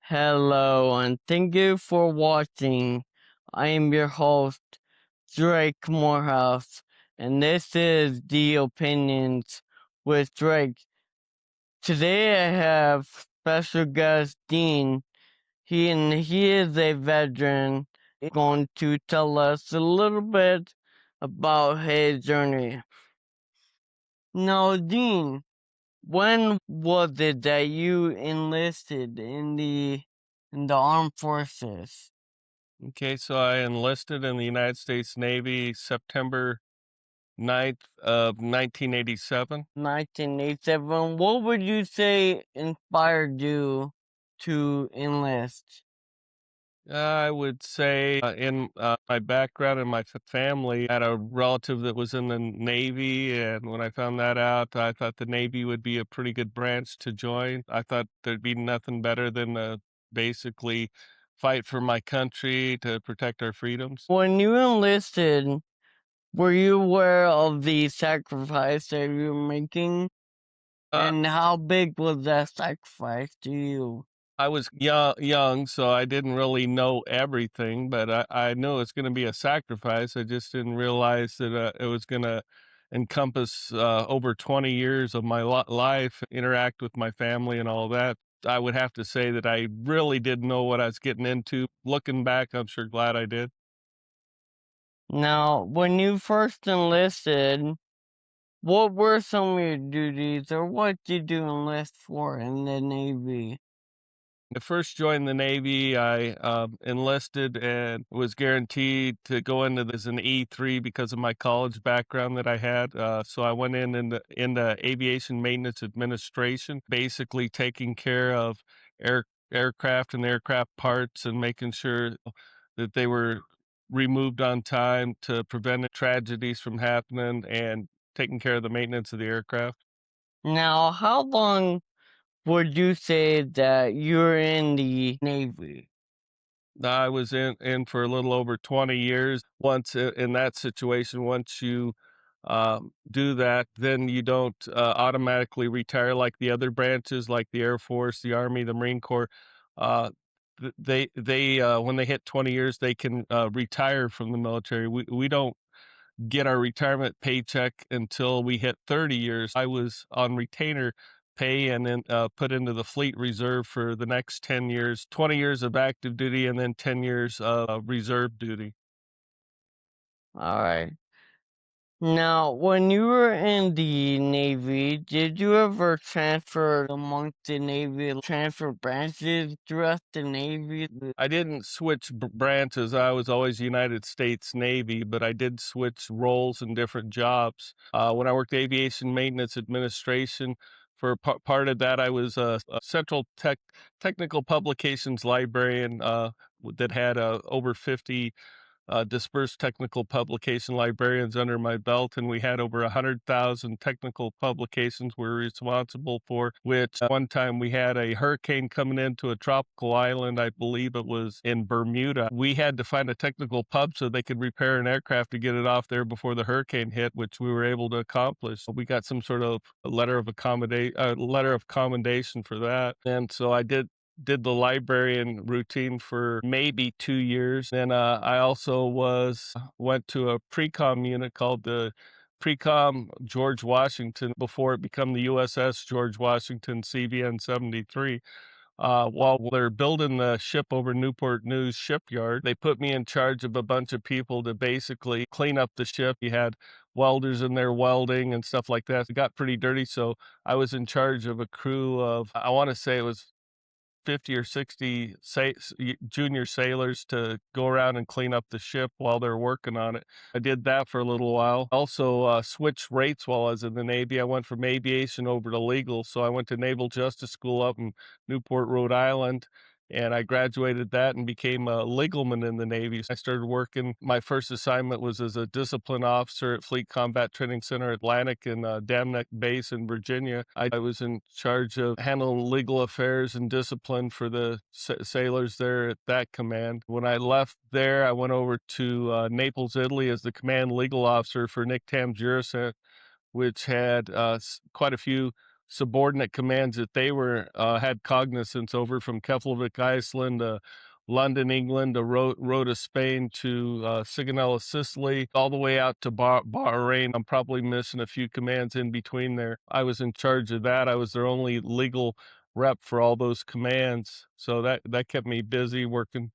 Hello, and thank you for watching. I am your host, Drake Morehouse, and this is The Opinions with Drake. Today I have special guest Dean. He is a veteran, going to tell us a little bit about his journey. Now, Dean, when was it that you enlisted in the armed forces? Okay, so I enlisted in the United States Navy September 9th of 1987. 1987. What would you say inspired you to enlist? I would say in my background and my family, I had a relative that was in the Navy. And when I found that out, I thought the Navy would be a pretty good branch to join. I thought there'd be nothing better than basically fight for my country to protect our freedoms. When you enlisted, were you aware of the sacrifice that you were making? Uh, And how big was that sacrifice to you? I was young, so I didn't really know everything, but I knew it's going to be a sacrifice. I just didn't realize that it was going to encompass over 20 years of my life, interact with my family and all that. I would have to say that I really didn't know what I was getting into. Looking back, I'm sure glad I did. Now, when you first enlisted, what were some of your duties, or what did you enlist for in the Navy? I first joined the Navy. I enlisted and was guaranteed to go into this as an E3 because of my college background that I had. So I went in the aviation maintenance administration, basically taking care of air aircraft and aircraft parts and making sure that they were removed on time to prevent tragedies from happening and taking care of the maintenance of the aircraft. Now, how long would you say that you're in the Navy? I was in for a little over 20 years. Once in that situation, once you do that, then you don't automatically retire like the other branches, like the Air Force, the Army, the Marine Corps. Uh, they when they hit 20 years, they can retire from the military. We don't get our retirement paycheck until we hit 30 years. I was on retainer pay and then put into the fleet reserve for the next 10 years, 20 years of active duty, and then 10 years of reserve duty. All right. Now, when you were in the Navy, did you ever transfer amongst the Navy, transfer branches throughout the Navy? I didn't switch branches. I was always United States Navy, but I did switch roles in different jobs. When I worked aviation maintenance administration, for part of that, I was a central technical publications librarian that had over 50 dispersed technical publication librarians under my belt, and we had over 100,000 technical publications we were responsible for, which one time we had a hurricane coming into a tropical island. I believe it was in Bermuda. We had to find a technical pub so they could repair an aircraft to get it off there before the hurricane hit, which we were able to accomplish. We got some sort of letter of commendation for that. And so I did the librarian routine for maybe 2 years. Then I also went to a pre-com unit called the Pre-com George Washington before it became the USS George Washington CVN 73. While they're building the ship over Newport News shipyard, they put me in charge of a bunch of people to basically clean up the ship. You had welders in there welding and stuff like that. It got pretty dirty, so I was in charge of a crew of, I want to say it was 50 or 60 junior sailors to go around and clean up the ship while they're working on it. I did that for a little while. Also, switched rates while I was in the Navy. I went from aviation over to legal. So I went to Naval Justice School up in Newport, Rhode Island. And I graduated that and became a legalman in the Navy. I started working. My first assignment was as a discipline officer at Fleet Combat Training Center Atlantic in Dam Neck Base in Virginia. I was in charge of handling legal affairs and discipline for the sailors there at that command. When I left there, I went over to Naples, Italy as the command legal officer for Nick Tam's Jurasent, which had quite a few subordinate commands that they were had cognizance over, from Keflavik, Iceland, London, England, to Rota, Spain, to Sigonella, Sicily, all the way out to Bahrain. I'm probably missing a few commands in between there. I was in charge of that. I was their only legal rep for all those commands. So that kept me busy, working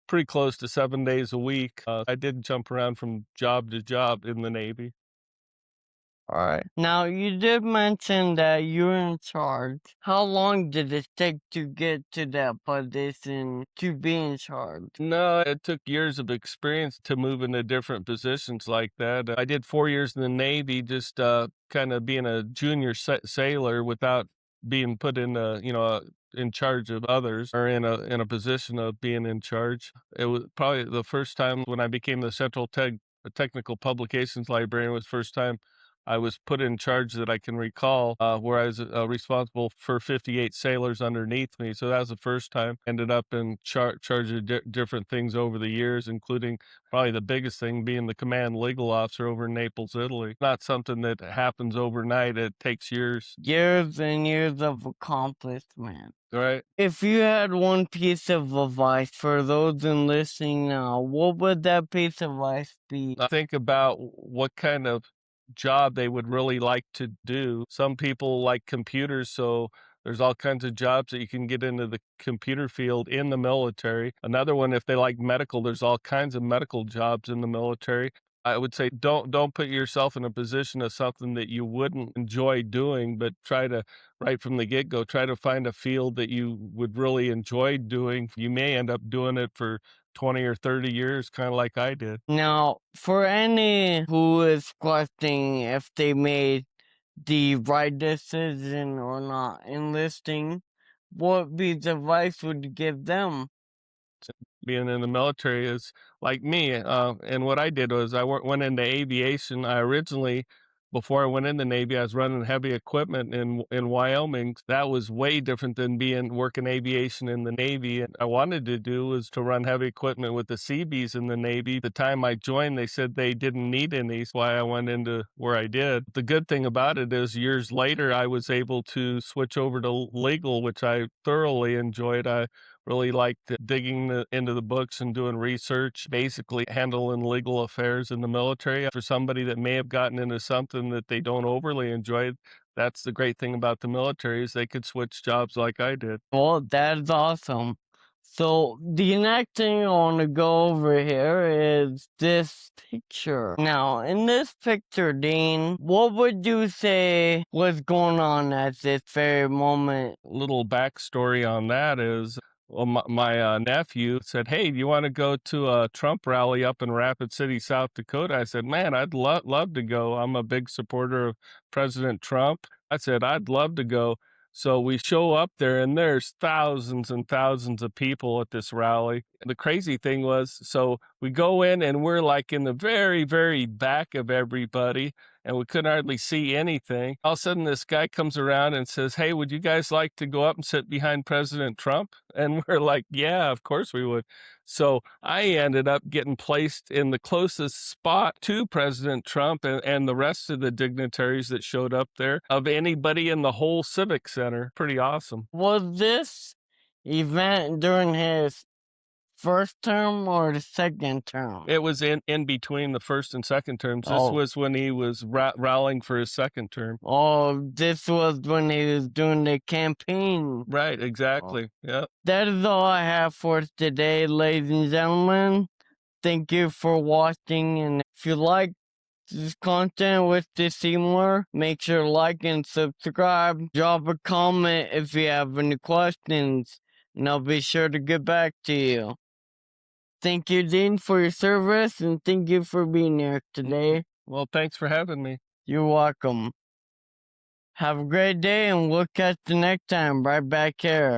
pretty close to 7 days a week. I did jump around from job to job in the Navy. All right. Now, you did mention that you're in charge. How long did it take to get to that position to be in charge? No, it took years of experience to move into different positions like that. I did 4 years in the Navy, just kind of being a junior sailor without being put in in charge of others, or in a position of being in charge. It was probably the first time when I became the Central Technical Publications Librarian. Was the first time I was put in charge that I can recall, where I was responsible for 58 sailors underneath me. So that was the first time. Ended up in charge of different things over the years, including probably the biggest thing being the command legal officer over in Naples, Italy. Not something that happens overnight. It takes years. Years and years of accomplishment. Right. If you had one piece of advice for those listening now, what would that piece of advice be? Think about what kind of job they would really like to do. Some people like computers, so there's all kinds of jobs that you can get into the computer field in the military. Another one, if they like medical, there's all kinds of medical jobs in the military. I would say don't put yourself in a position of something that you wouldn't enjoy doing, but try to, right from the get-go, try to find a field that you would really enjoy doing. You may end up doing it for 20 or 30 years, kind of like I did. Now, for any who is questioning if they made the right decision or not enlisting, what piece of advice would you give them? Being in the military is like me. And what I did was went into aviation. I originally, before I went in the Navy, I was running heavy equipment in Wyoming. That was way different than working aviation in the Navy. And I wanted to do was to run heavy equipment with the Seabees in the Navy. The time I joined, they said they didn't need any. That's why I went into where I did. The good thing about it is years later, I was able to switch over to legal, which I thoroughly enjoyed. I really liked digging into the books and doing research, basically handling legal affairs in the military. For somebody that may have gotten into something that they don't overly enjoy, that's the great thing about the military, is they could switch jobs like I did. Well, that's awesome. So the next thing I want to go over here is this picture. Now, in this picture, Dean, what would you say was going on at this very moment? Little backstory on that is, well, my nephew said, "Hey, do you want to go to a Trump rally up in Rapid City, South Dakota?" I said, "Man, I'd love to go. I'm a big supporter of President Trump." I said, "I'd love to go." So we show up there, and there's thousands and thousands of people at this rally. The crazy thing was, so we go in, and we're like in the very, very back of everybody, and we couldn't hardly see anything. All of a sudden, this guy comes around and says, "Hey, would you guys like to go up and sit behind President Trump?" And we're like, "Yeah, of course we would." So I ended up getting placed in the closest spot to President Trump and the rest of the dignitaries that showed up there, of anybody in the whole Civic Center. Pretty awesome. Was this event during his first term or the second term? It was in between the first and second terms. This Oh. was when he was rallying for his second term. Oh, this was when he was doing the campaign. Right, Oh. exactly. Yeah. That is all I have for today, ladies and gentlemen. Thank you for watching, and if you like this content, wish to see more, make sure to like and subscribe. Drop a comment if you have any questions, and I'll be sure to get back to you. Thank you, Dean, for your service, and thank you for being here today. Well, thanks for having me. You're welcome. Have a great day, and we'll catch you next time right back here.